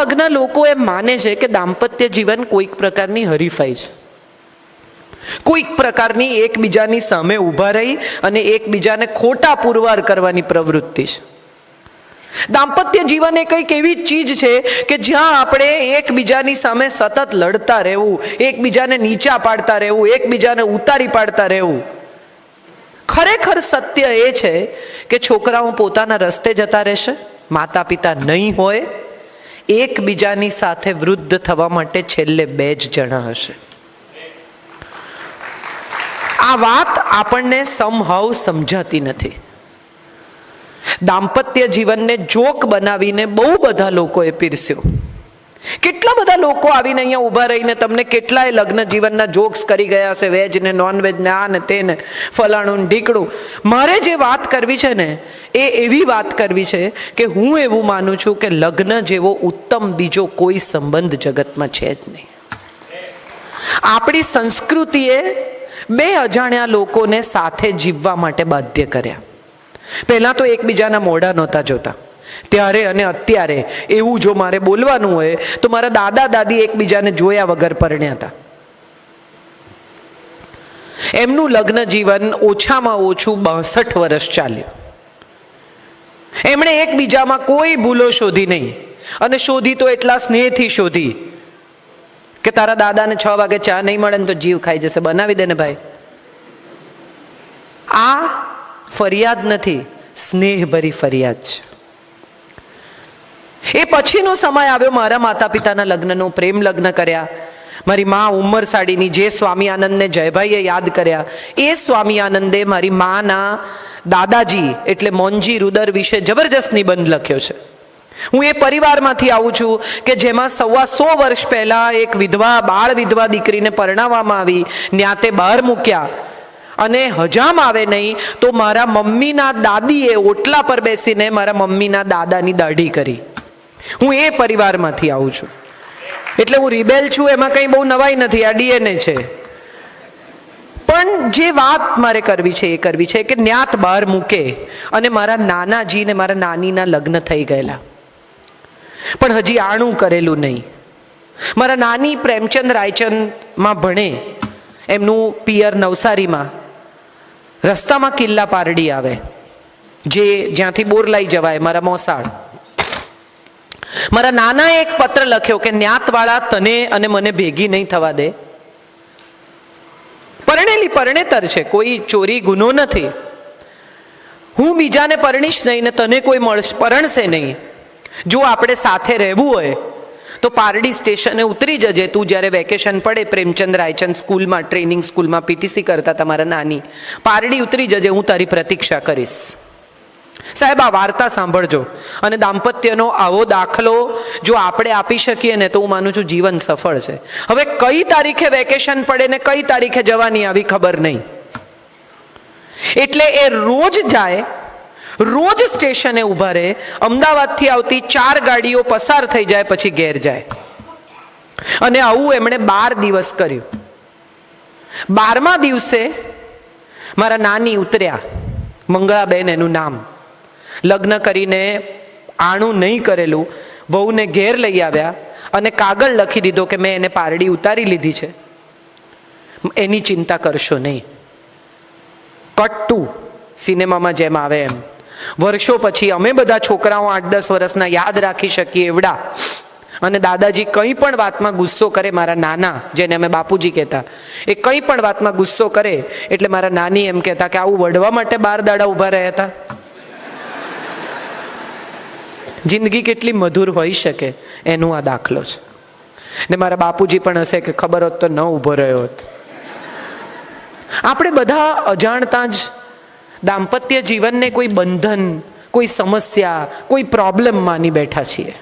ભાગના લોકો એમ માને છે કે દાંપત્ય જીવન કોઈક પ્રકારની હરીફાઈ છે, કોઈક પ્રકારની એકબીજાની સામે ઊભા રહી અને એકબીજાને ખોટા પુરવાર કરવાની પ્રવૃત્તિ છે. દાંપત્ય જીવન એ કંઈક એવી ચીજ છે કે જ્યાં આપણે એકબીજાની સામે સતત લડતા રહેવું, એકબીજાને નીચા પાડતા રહેવું, એકબીજાને ઉતારી પાડતા રહેવું. ખરેખર સત્ય એ છે કે છોકરાઓ પોતાના રસ્તે જતા રહેશે, માતા પિતા નહીં હોય, એકબીજાની સાથે વૃદ્ધ થવા માટે છેલ્લે 2 જ જણા હશે. આ વાત આપણને સમહાવ સમજાતી નથી. દાંપત્ય જીવનને જોક બનાવીને બહુ બધા લોકોએ પીરસ્યો. કેટલા બધા લોકો આવીને અહીંયા ઊભા રહીને તમને કેટલાય લગ્ન જીવનના જોક્સ કરી ગયા છે, વેજ ને નોન વેજ ને આ ને તે ને ફલાણું ને ઢીકડું. મારે જે વાત કરવી છે ને એ એવી વાત કરવી છે કે હું એવું માનું છું કે લગ્ન જેવો ઉત્તમ બીજો કોઈ સંબંધ જગતમાં છે જ નહીં. આપણી સંસ્કૃતિએ 2 અજાણ્યા લોકોને સાથે જીવવા માટે બાધ્ય કર્યા. પહેલાં તો એકબીજાના મોઢા નહોતા જોતા. ત્યારે અને અત્યારે એવું જો મારે બોલવાનું હોય તો મારા દાદા દાદી એકબીજાને જોયા વગર પરણ્યા હતા. એમનું લગ્ન જીવન ઓછામાં ઓછું 62 વર્ષ ચાલ્યું. એમણે એકબીજામાં કોઈ ભૂલો શોધી નહીં, અને શોધી તો એટલા સ્નેહથી શોધી કે તારા દાદાને 6 વાગે ચા નહીં મળે ને તો જીવ ખાઈ જશે, બનાવી દે ને ભાઈ. આ ફરિયાદ નથી, સ્નેહભરી ફરિયાદ છે. એ પછીનો સમય આવ્યો મારા માતા પિતાના લગ્નનો. પ્રેમ લગ્ન કર્યા. મારી મા ઉંમર સાડીની જે સ્વામી આનંદને જયભાઈએ યાદ કર્યા, એ સ્વામી આનંદે મારી માના દાદાજી એટલે મોનજી રુદર વિશે જબરજસ્ત નિબંધ લખ્યો છે. હું એ પરિવારમાંથી આવું છું કે જેમાં 125 વર્ષ પહેલા એક વિધવા, બાળ વિધવા દીકરીને પરણાવવામાં આવી, ન્યાતે બહાર મૂક્યા, અને હજામ આવે નહીં તો મારા મમ્મીના દાદીએ ઓટલા પર બેસીને મારા મમ્મીના દાદાની દાઢી કરી. હું એ પરિવારમાંથી આવું છું. એટલે હું રિબેલ છું એમાં કંઈ બહુ નવાઈ નથી, આ ડીએનએ છે. પણ જે વાત મારે કરવી છે એ કરવી છે કે ન્યાત બહાર મૂકે અને મારા નાનાજી ને મારા નાનીના લગ્ન થઈ ગયેલા, પણ હજી આણું કરેલું નહીં. મારા નાની પ્રેમચંદ રાયચંદમાં ભણે, એમનું પિયર નવસારીમાં. રસ્તામાં કિલ્લા પારડી આવે, જે જ્યાંથી બોરલાઈ જવાય, મારા મોસાળ. મારા નાનાએ એક પત્ર લખ્યો કે ન્યાતવાળા તને અને મને ભેગી નહીં થવા દે. પરણેલી પરણેતર છે, કોઈ ચોરી ગુનો નથી. હું બીજાને પરણીશ નહીં ને તને કોઈ પરણશે નહીં. જો આપણે સાથે રહેવું હોય તો પારડી સ્ટેશને ઉતરી જજે. તું જ્યારે વેકેશન પડે, પ્રેમચંદ રાયચંદ સ્કૂલમાં, ટ્રેનિંગ સ્કૂલમાં પીટીસી કરતા તમારા નાની, પારડી ઉતરી જજે, હું તારી પ્રતીક્ષા કરીશ. સાહેબ, આ વાર્તા સાંભળજો. અને દાંપત્યનો આવો દાખલો જો આપણે આપી શકીએ ને તો હું માનું છું જીવન સફળ છે. હવે કઈ તારીખે વેકેશન પડે ને કઈ તારીખે જવાની આવી ખબર નહીં. એટલે એ રોજ જાય, રોજ સ્ટેશને ઊભા રહે, અમદાવાદથી આવતી 4 ગાડીઓ પસાર થઈ જાય પછી ઘેર જાય. અને આવું એમણે 12 દિવસ કર્યું. 12મા દિવસે મારા નાની ઉતર્યા, મંગળાબેન એનું નામ. લગ્ન કરીને આણું નહીં કરેલું, વહુને ઘેર લઈ આવ્યા અને કાગળ લખી દીધો કે મેં એને પારડી ઉતારી લીધી છે, એની ચિંતા કરશો નહીં. કટ ટુ સિનેમામાં જેમ આવે એમ. વર્ષો પછી અમે બધા છોકરાઓ 8-10 વર્ષના યાદ રાખી શકીએ એવડા. અને દાદાજી કંઈ પણ વાતમાં ગુસ્સો કરે, મારા નાના જેને અમે બાપુજી કહેતા, એ કંઈ પણ વાતમાં ગુસ્સો કરે એટલે મારા નાની એમ કહેતા કે આવું વઢવા માટે 12 દાડા ઊભા રહ્યા હતા. જિંદગી કેટલી મધુર હોઈ શકે એનું આ દાખલો છે. ને મારા બાપુજી પણ હશે કે ખબર હોત તો ન ઊભો રહ્યો હોત. આપણે બધા અજાણતા જ દાંપત્ય જીવનને કોઈ બંધન, કોઈ સમસ્યા, કોઈ પ્રોબ્લેમ માની બેઠા છીએ.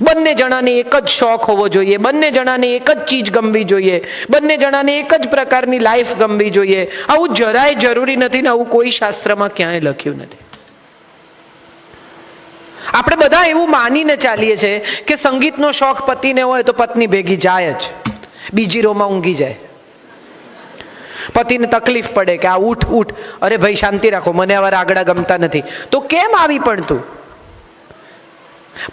બંને જણાને એક જ શોખ હોવો જોઈએ, બંને જણાને એક જ ચીજ ગમવી જોઈએ, બંને જણાને એક જ પ્રકારની લાઈફ ગમવી જોઈએ. આવું જરાય જરૂરી નથી ને આવું કોઈ શાસ્ત્રમાં ક્યાંય લખ્યું નથી. આપણે બધા એવું માનીને ચાલીએ છીએ કે સંગીતનો શોખ પતિને હોય તો પત્ની ભેગી જાય જ, બીજી રોમાં ઊંઘી જાય. પતિને તકલીફ પડે કે આ ઉઠ ઉઠ, અરે ભાઈ શાંતિ રાખો, મને આવા રાગડા ગમતા નથી, તો કેમ આવી પણ તું?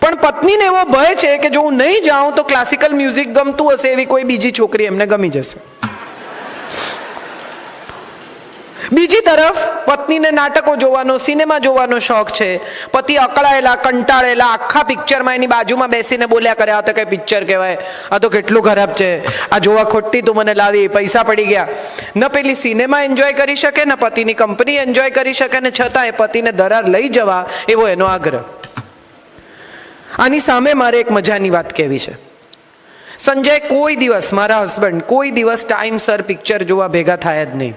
પણ પત્નીને એવો ભય છે કે જો હું નહીં જાઉં તો ક્લાસિકલ મ્યુઝિક ગમતું હશે એવી કોઈ બીજી છોકરી એમને ગમી જશે. બીજી તરફ પત્નીને નાટકો જોવાનો, સિનેમા જોવાનો શોખ છે. પતિ અકળાયેલા, કંટાળેલા આખા પિક્ચરમાં એની બાજુમાં બેસીને બોલ્યા કરે, આ તો કઈ પિક્ચર કહેવાય, આ તો કેટલું ખરાબ છે, આ જોવા ખોટી તું મને લાવી, પૈસા પડી ગયા. ન પેલી સિનેમા એન્જોય કરી શકે, ન પતિની કંપની એન્જોય કરી શકે, ને છતાં એ પતિને દરાર લઈ જવા એવો એનો આગ્રહ. આની સામે મારે એક મજાની વાત કહેવી છે. સંજય કોઈ દિવસ, મારા હસબન્ડ કોઈ દિવસ ટાઈમસર પિક્ચર જોવા ભેગા થાય જ નહીં.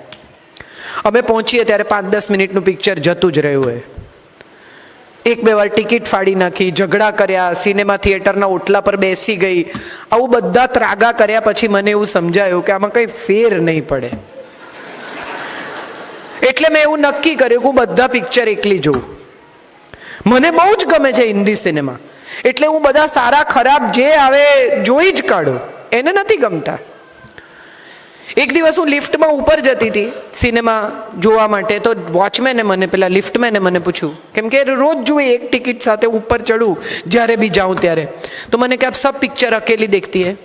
અમે પહોંચીએ ત્યારે 5-10 મિનિટનું પિક્ચર જતું જ રહ્યું હોય. 1-2 વાર ટિકિટ ફાડી નાખી, ઝઘડા કર્યા, સિનેમા થિયેટરના ઓટલા પર બેસી ગઈ, આવું બધા ત્રાગા કર્યા પછી મને એવું સમજાયું કે આમાં કંઈ ફેર નહીં પડે. એટલે મેં એવું નક્કી કર્યું કે હું બધા પિક્ચર એકલી જોઉં. મને બહુ જ ગમે છે હિન્દી સિનેમા, એટલે હું બધા સારા ખરાબ જે આવે જોઈ જ કાઢું. એને નથી ગમતા. એક દિવસ હું લિફ્ટમાં ઉપર જતી હતી સિનેમા જોવા માટે, તો વોચમેને મને, પેલા લિફ્ટમેને મને પૂછ્યું, કેમ કે રોજ જોઈએ એક ટિકિટ સાથે ઉપર ચડું જ્યારે બી જાઉં ત્યારે, તો મને કે આપ સબ પિક્ચર અકેલી દેખતી હે.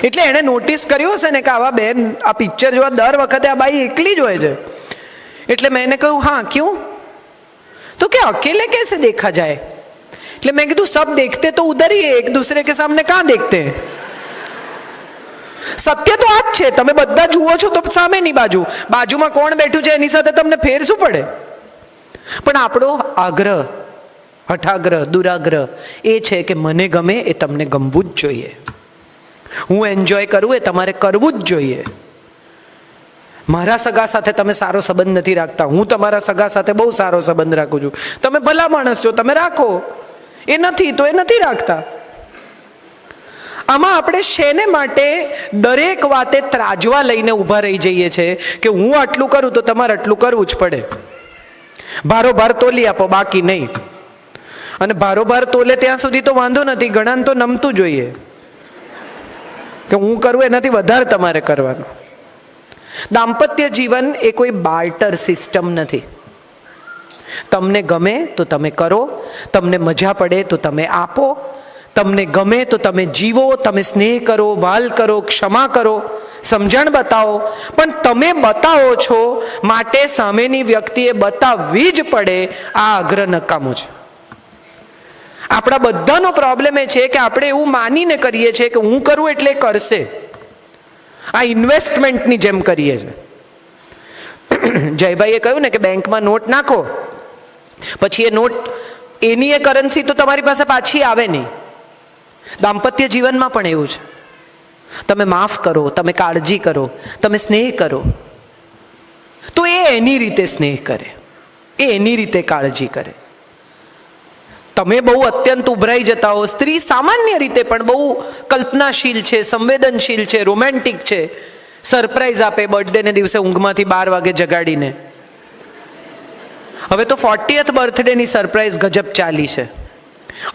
એટલે એણે નોટિસ કર્યું હશે ને કે આવા બેન આ પિક્ચર જોવા દર વખતે આ બાઈ એકલી જ હોય છે. એટલે મેં એને કહ્યું, હા ક્યું? તો કે અકેલે कैसे देखा जाए? એટલે મેં કીધું સબ દેખતે તો ઉધર ही है, एक दूसरे के सामने कहाँ देखते हैं? સત્ય તો આ જ છે, તમે બધા જુઓ છો તો સામેની બાજુ, બાજુમાં કોણ બેઠું છે એની સાથે તમને ફેર શું પડે? પણ આપણો આગ્રહ, હઠાગ્રહ, દુરાગ્રહ એ છે કે મને ગમે એ તમને ગમવું જ જોઈએ, હું એન્જોય કરું એ તમારે કરવું જ જોઈએ. મારા સગા સાથે તમે સારો સંબંધ નથી રાખતા, હું તમારા સગા સાથે બહુ સારો સંબંધ રાખું છું. તમે ભલા માણસ છો, તમે રાખો, એ નથી તો એ નથી રાખતા. આમાં આપણે શેને માટે દરેક વાતે ત્રાજવા લઈને ઊભા રહી જઈએ છીએ કે હું આટલું કરું તો તમારે આટલું કરવું જ પડે. ભારોભાર તોલી આપો, બાકી નહીં. અને ભારોભાર તોલે ત્યાં સુધી તો વાંધો નથી, ઘણાને તો નમતું જોઈએ કે હું કરું એનાથી વધારે તમારે કરવાનું. દાંપત્ય જીવન એ કોઈ બાર્ટર સિસ્ટમ નથી. તમને ગમે તો તમે કરો, તમને મજા પડે તો તમે આપો, તમને ગમે તો તમે જીવો, તમે સ્નેહ કરો, વાલ કરો, ક્ષમા કરો, સમજણ બતાવો. પણ તમે બતાવો છો માટે સામેની વ્યક્તિએ બતાવવી જ પડે, આ આગ્રહ નકામો છે. આપણા બધાનો પ્રોબ્લેમ એ છે કે આપણે એવું માનીને કરીએ છીએ કે હું કરું એટલે કરશે. આ ઇન્વેસ્ટમેન્ટની જેમ કરીએ છીએ. જયભાઈએ કહ્યું ને કે બેંકમાં નોટ નાખો, પછી એ નોટ, એની એ કરન્સી તો તમારી પાસે પાછી આવે નહીં. દાંપત્ય જીવનમાં પણ એવું છે. તમે માફ કરો, તમે કાળજી કરો, તમે સ્નેહ કરો, તો એ એની રીતે સ્નેહ કરે, એ એની રીતે કાળજી કરે. તમે બહુ અત્યંત ઉભરાઈ જતા હો, સ્ત્રી સામાન્ય રીતે પણ બહુ કલ્પનાશીલ છે, સંવેદનશીલ છે, રોમેન્ટિક છે, સરપ્રાઈઝ આપે બર્થડે ને દિવસે ઊંઘમાંથી 12 વાગે જગાડીને. હવે તો 40th બર્થડેની સરપ્રાઈઝ ગજબ ચાલી છે.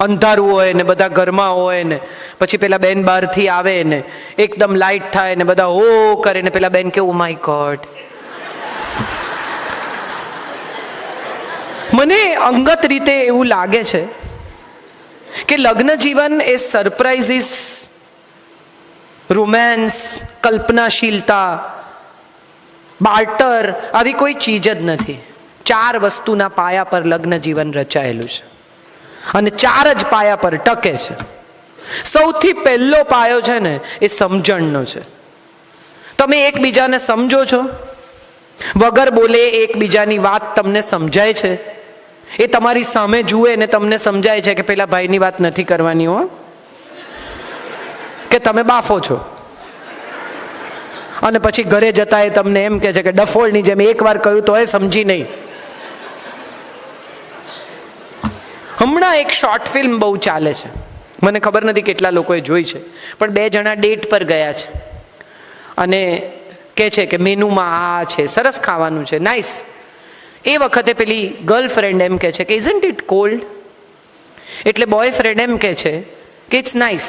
અંધારું હોય ને બધા ઘરમાં હોય ને પછી પેલા બેન બહારથી આવે ને એકદમ લાઇટ થાય ને બધા હો કરે ને પેલા બેન કે ઓ માય ગોડ. મને અંગત રીતે એવું લાગે છે કે લગ્ન જીવન એ સરપ્રાઇઝીસ, રોમેન્સ, કલ્પનાશીલતા, બાર્ટર આવી કોઈ ચીજ જ નથી. 4 વસ્તુના પાયા પર લગ્ન જીવન રચાયેલું છે અને 4 જ પાયા પર ટકે છે. સૌથી પહેલો પાયો છે ને એ સમજણનો છે. તમે એકબીજાને સમજો છો, વગર બોલે એકબીજાની વાત તમને સમજાય છે, એ તમારી સામે જુએ ને તમને સમજાય છે કે પેલા ભાઈની વાત નથી કરવાની હો, કે તમે બાફો છો. અને પછી ઘરે જતા એ તમને એમ કહે છે કે ડફોળની જેમ એકવાર કહ્યું તો એ સમજી નહીં. હમણાં એક શોર્ટ ફિલ્મ બહુ ચાલે છે, મને ખબર નથી કેટલા લોકોએ જોઈ છે, પણ 2 જણા ડેટ પર ગયા છે અને કહે છે કે મેનુમાં આ છે, સરસ ખાવાનું છે, નાઇસ. એ વખતે પેલી ગર્લફ્રેન્ડ એમ કહે છે કે ઇઝન્ટ ઇટ કોલ્ડ? એટલે બોયફ્રેન્ડ એમ કહે છે કે ઇટ્સ નાઇસ.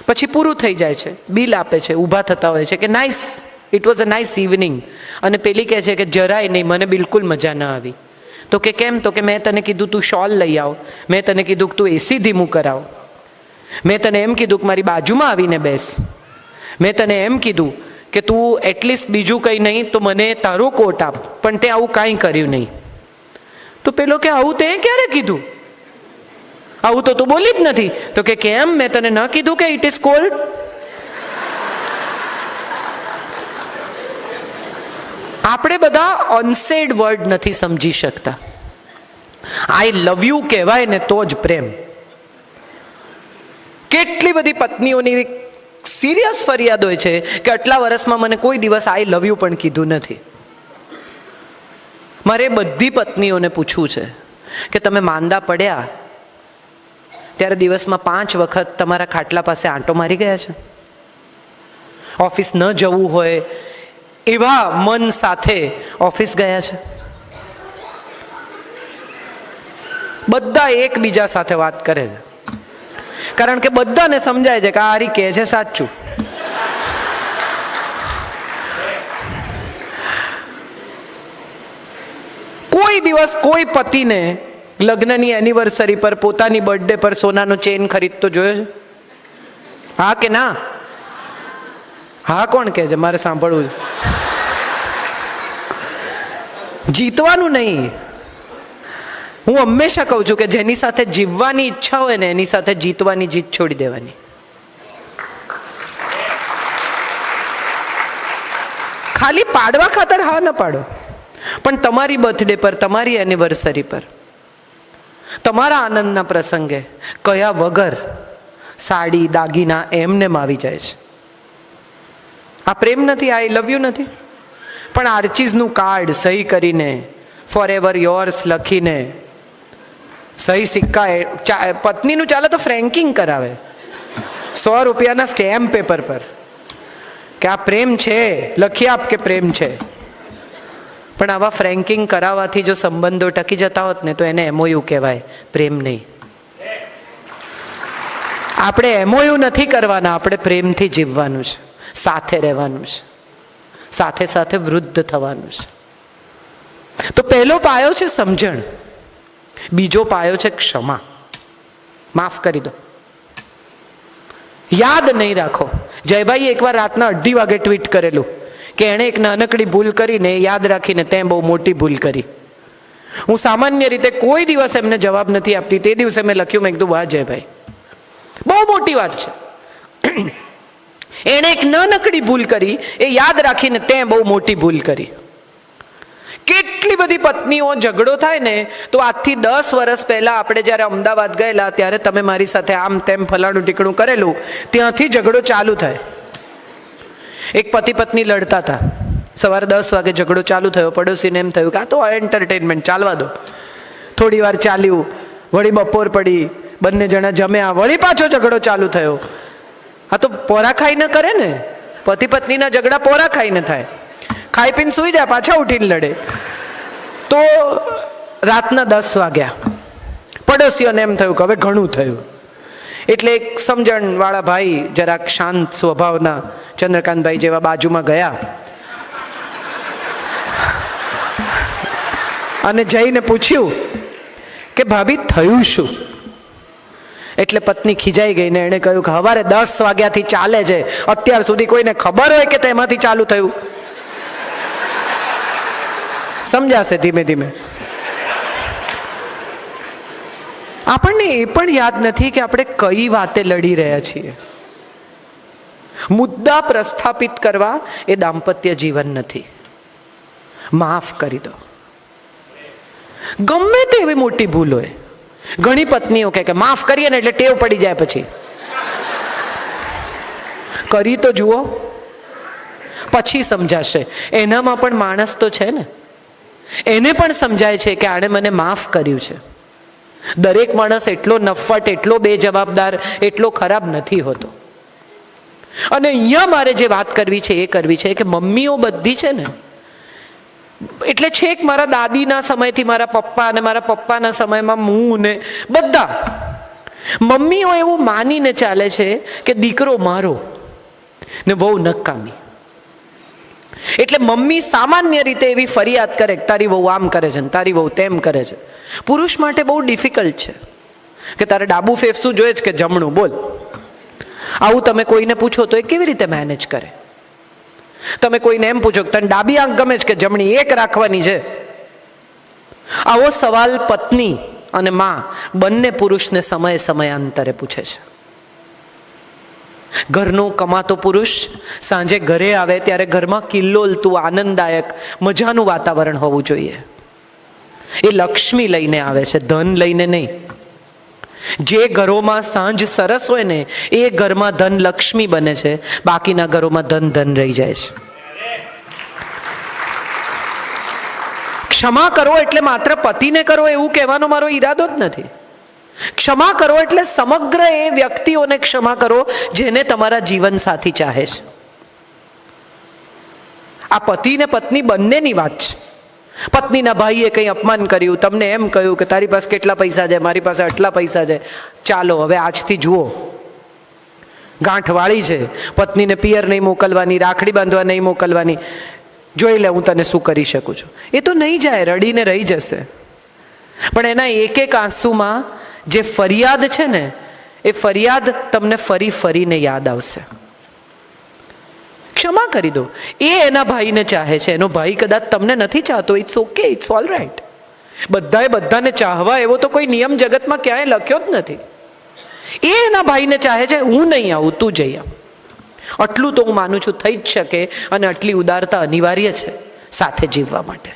પછી પૂરું થઈ જાય છે, બિલ આપે છે, ઊભા થતા હોય છે કે nice, it was a nice evening. અને પેલી કહે છે કે જરાય નહીં, મને બિલકુલ મજા ના આવી. તો કે કેમ? તો કે મેં તને કીધું તું શોલ લઈ આવ, મેં તને કીધું કે તું એસી ધીમું કરાવ, મેં તને એમ કીધું કે મારી બાજુમાં આવીને બેસ, મેં તને એમ કીધું કે તું એટલીસ્ટ બીજું કંઈ નહીં તો મને તારો કોટ આપ, પણ તે આવું કાંઈ કર્યું નહીં. તો પેલો કે આવું તે ક્યારે કીધું? આવું તો તું બોલી જ નથી. તો કે કેમ? મેં તને ન કીધું કે ઇટ ઇઝ કોલ્ડ? આપણે બધા અનસેડ વર્ડ નથી સમજી શકતા. આઈ લવ યુ કહેવાય ને તો જ પ્રેમ. કેટલી બધી પત્નીઓની સિરિયસ ફરિયાદ હોય છે કે આટલા વર્ષમાં મને કોઈ દિવસ આઈ લવ યુ પણ કીધું નથી. મારે બધી પત્નીઓને પૂછવું છે કે તમે માંદા પડ્યા ત્યારે દિવસમાં 5 વખત તમારા ખાટલા પાસે આંટો મારી ગયા છે? ઓફિસ ન જવું હોય એવા મન સાથે ઓફિસ ગયા છે? બધા એકબીજા સાથે વાત કરે છે, કારણ કે બધાને સમજાય છે કે આ હારી કહે છે સાચું. કોઈ દિવસ કોઈ પતિને લગ્નની એનિવર્સરી પર પોતાની બર્થડે પર સોનાનો ચેન ખરીદતો જોયો છે? હા કે ના? હા કોણ કહે છે? મારે સાંભળવું છે. જીતવાનું નહીં. હું હંમેશા કહું છું કે જેની સાથે જીવવાની ઈચ્છા હોય ને એની સાથે જીતવાની જીત છોડી દેવાની. ખાલી પાડવા ખાતર હા ન પાડો, પણ તમારી બર્થડે પર, તમારી એનિવર્સરી પર, તમારા આનંદના પ્રસંગે કયા વગર સાડી દાગીના એમનેમ આવી જાય છે. આ પ્રેમ નથી, આઈ લવ યુ નથી. પણ આર્ચીઝનું કાર્ડ સહી કરીને, ફોર એવર યોર્સ લખીને, સહી સિક્કા, પત્નીનું ચાલે તો ફ્રેન્કિંગ કરાવે 100 રૂપિયાના સ્ટેમ્પ પેપર પર કે આ પ્રેમ છે, લખી આપ કે પ્રેમ છે. પણ આવા ફ્રેન્કિંગ કરાવવાથી જો સંબંધો ટકી જતા હોત ને તો એને એમઓયુ કહેવાય, પ્રેમ નહીં. આપણે એમઓયુ નથી કરવાના, આપણે પ્રેમથી જીવવાનું છે, સાથે રહેવાનું છે, સાથે સાથે વૃદ્ધ થવાનું છે. તો પહેલો પાયો છે સમજણ, બીજો પાયો છે ક્ષમા. માફ કરી દો, યાદ નહીં રાખો. જયભાઈ એકવાર રાતના 2:30 વાગે ટ્વીટ કરેલું કે એણે એક નાનકડી ભૂલ કરીને યાદ રાખીને તે બહુ મોટી ભૂલ કરી. હું સામાન્ય રીતે કોઈ દિવસ એમને જવાબ નથી આપતી. તે દિવસે મેં લખ્યું, મેં કીધું વાહ જયભાઈ, બહુ મોટી વાત છે. એણે એક નાનકડી ભૂલ કરી, એ યાદ રાખીને તે બહુ મોટી ભૂલ કરી. કેટલી બધી પત્નીઓ ઝઘડો થાય ને તો આજથી 10 વર્ષ પહેલા આપણે જ્યારે અમદાવાદ ગયેલા ત્યારે તમે મારી સાથે આમ તેમ ફલાણું ટીકણું કરેલું, ત્યાંથી ઝઘડો ચાલુ થાય. એક પતિ પત્ની લડતા હતા, સવારે 10 વાગે ઝઘડો ચાલુ થયો. પડોશીને એમ થયું કે આ તો એન્ટરટેનમેન્ટ, ચાલવા દો. થોડી વાર ચાલ્યું, વળી બપોર પડી, બંને જણા જમ્યા, વળી પાછો ઝઘડો ચાલુ થયો. આ તો પોરા ખાઈ ન કરે ને, પતિ પત્નીના ઝઘડા પોરા ખાઈને થાય. ખાઈ પીને સુઈ જાય, પાછા ઉઠીને લડે. તો રાતના 10 વાગ્યા. પડોશીઓને એમ થયું કે હવે ઘણું થયું. એટલે એક સમજણવાળા ભાઈ, જરાક શાંત સ્વભાવના, ચંદ્રકાંતભાઈ જેવા, બાજુમાં ગયા અને જઈને પૂછ્યું કે ભાભી થયું શું? એટલે પત્ની ખીજાઈ ગઈ ને એણે કહ્યું કે સવારે 10 વાગ્યાથી ચાલે છે, અત્યાર સુધી કોઈને ખબર હોય કે તેમાંથી ચાલુ થયું? સમજાશે ધીમે ધીમે. આપણને એ પણ યાદ નથી કે આપણે કઈ વાતે લડી રહ્યા છીએ. મુદ્દા પ્રસ્થાપિત કરવા એ દાંપત્ય જીવન નથી. માફ કરી દો, ગમે તેવી મોટી ભૂલ હોય. ઘણી પત્નીઓ કે માફ કરીએ ને એટલે ટેવ પડી જાય, પછી કરી તો જુઓ, પછી સમજાશે. એનામાં પણ માણસ તો છે ને, એને પણ સમજાય છે કે આણે મને માફ કર્યું છે. દરેક માણસ એટલો નફ્ફટ, એટલો બેજવાબદાર, એટલો ખરાબ નથી હોતો. અને અહીંયા મારે જે વાત કરવી છે એ કરવી છે કે મમ્મીઓ બધી છે ને, એટલે છેક મારા દાદીના સમયથી મારા પપ્પા અને મારા પપ્પાના સમયમાં હું ને બધા મમ્મીઓ એવું માનીને ચાલે છે કે દીકરો મારો ને બહુ નકામી. એટલે મમ્મી સામાન્ય રીતે એવી ફરિયાદ કરે કે તારી વહુ આમ કરે છે ને તારી વહુ તેમ કરે છે. પુરુષ માટે બહુ ડિફિકલ્ટ છે કે તારે ડાબુ ફેફસું જોઈએ છે કે જમણું, બોલ. આવું તમે કોઈને પૂછો તો એ કેવી રીતે મેનેજ કરે? તમે કોઈને એમ પૂછો કે તને ડાબી આંખ ગમે છે કે જમણી, એક રાખવાની છે. આવો સવાલ પત્ની અને માં બંને પુરુષને સમયે સમયાંતરે પૂછે છે. ઘરનો કમાતો પુરુષ સાંજે ઘરે આવે ત્યારે ઘરમાં કિલ્લોલતું આનંદદાયક મજાનું વાતાવરણ હોવું જોઈએ. એ લક્ષ્મી લઈને આવે છે, ધન લઈને નહીં. જે ઘરોમાં સાંજ સરસ હોય ને એ ઘરમાં ધન લક્ષ્મી બને છે, બાકીના ઘરોમાં ધન રહી જાય છે. ક્ષમા કરો એટલે માત્ર પતિને કરો એવું કહેવાનો મારો ઈરાદો જ નથી. ક્ષમા કરો એટલે સમગ્ર એ વ્યક્તિઓને ક્ષમા કરો જેને તમારા જીવન સાથી ચાહે છે. આ પતિ ને પત્ની બંનેની વાત છે. પત્નીના ભાઈએ કંઈ અપમાન કર્યું, તમને એમ કહ્યું કે તારી પાસે કેટલા પૈસા છે, મારી પાસે આટલા પૈસા છે, ચાલો હવે આજથી જુઓ ગાંઠ વાળી છે, પત્નીને પિયર નહીં મોકલવાની, રાખડી બાંધવા નહીં મોકલવાની, જોઈ લે હું તને શું કરી શકું છું. એ તો નહીં જાય, રડીને રહી જશે. પણ એના એક એક આંસુમાં જે ફરિયાદ છે ને એ ફરિયાદ તમને ફરીને યાદ આવશે. ક્ષમા કરી દો. એ એના ભાઈને ચાહે છે, એનો ભાઈ કદાચ તમને નથી ચાહતો, it's okay, it's all right. બધાએ બધાને ચાહવા એવો તો કોઈ નિયમ જગતમાં ક્યાંય લખ્યો જ નથી. એ એના ભાઈને ચાહે છે, હું નહીં આવું, તું જઈ આવ. આટલું તો હું માનું છું થઈ જ શકે, અને આટલી ઉદારતા અનિવાર્ય છે સાથે જીવવા માટે.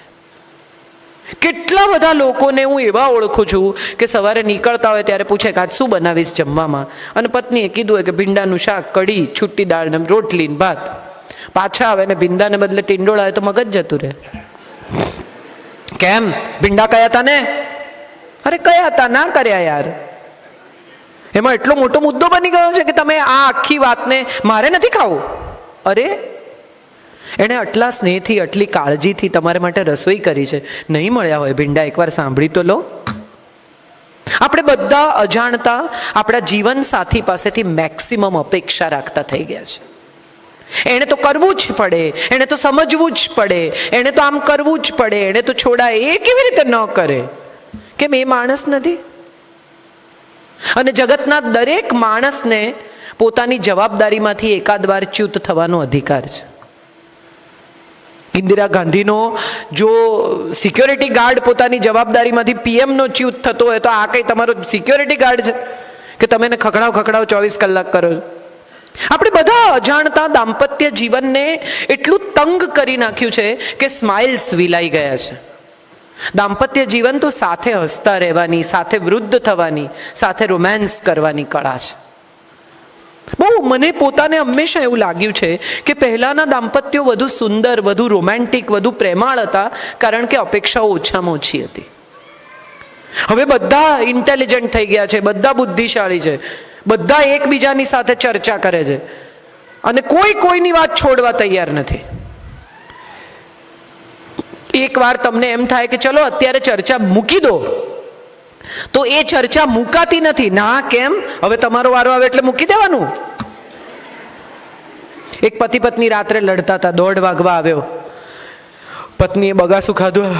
કેટલા બધા લોકોને હું એવા ઓળખું છું કે સવારે નીકળતા હોય ત્યારે પૂછે કે આજ શું બનાવીશ જમવામાં, અને પત્નીએ કીધું હોય કે ભીંડાનું શાક, કઢી, છૂટી દાળ ને રોટલી ને ભાત. પાછા આવે ને ભીંડાને બદલે ટીંડોળ આવે તો મગજ જતું રહે. કેમ? ભીંડા કયા હતા ને? અરે કયા હતા, ના કર્યા યાર. એમાં એટલો મોટો મુદ્દો બની ગયો છે કે તમે આ આખી વાતને મારે નથી ખાવું. અરે એણે આટલા સ્નેહથી આટલી કાળજીથી તમારા માટે રસોઈ કરી છે, નહીં મળ્યા હોય ભીંડા, એકવાર સાંભળી તો લો. આપણે બધા અજાણતા આપણા જીવન સાથી પાસેથી મેક્સિમમ અપેક્ષા રાખતા થઈ ગયા છે. એણે તો કરવું જ પડે, એણે તો સમજવું જ પડે, એણે તો આમ કરવું જ પડે, એણે તો છોડાય. એ કેવી રીતે ન કરે? કેમ એ માણસ નથી? અને જગતના દરેક માણસને પોતાની જવાબદારીમાંથી એકાદ વાર ચ્યુત થવાનો અધિકાર છે. ઇન્દિરા ગાંધીનો જો સિક્યોરિટી ગાર્ડ પોતાની જવાબદારીમાંથી પીએમનો ચ્યુત થતો હોય તો આ કઈ તમારો સિક્યોરિટી ગાર્ડ છે કે તમે એને ખખડાવ 24 કલાક કરો? આપણે બધા અજાણતા દાંપત્ય જીવનને એટલું તંગ કરી નાખ્યું છે કે સ્માઇલ્સ વિલાઈ ગયા છે. દાંપત્ય જીવન તો સાથે હસતા રહેવાની, સાથે વૃદ્ધ થવાની, સાથે રોમાન્સ કરવાની કળા છે. બહુ મને પોતાને હંમેશા એવું લાગ્યું છે કે પહેલાના દાંપત્યો વધુ સુંદર, વધુ રોમેન્ટિક, વધુ પ્રેમાળ હતા, કારણ કે અપેક્ષાઓ ઓછામાં ઓછી હતી. હવે બધા ઇન્ટેલિજન્ટ થઈ ગયા છે, બધા બુદ્ધિશાળી છે, બધા એકબીજાની સાથે ચર્ચા કરે છે, અને કોઈની વાત છોડવા તૈયાર નથી. એકવાર તમને એમ થાય કે ચલો અત્યારે ચર્ચા મૂકી દો, તો એ ચર્ચા મુકાતી નથી. ના, કેમ? હવે તમારો વારો આવે એટલે મૂકી દેવાનું. એક પતિ પત્ની રાત્રે લડતા હતા, 1:30 વાગવા આવ્યો, પત્નીએ બગાસું ખાધું.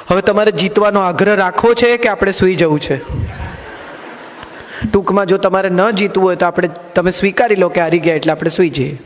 હવે તમારે જીતવાનો આગ્રહ રાખવો છે કે આપણે સૂઈ જવું છે? ટૂંકમાં જો તમારે ન જીતવું હોય તો તમે સ્વીકારી લો કે હારી ગયા, એટલે આપણે સૂઈ જઈએ.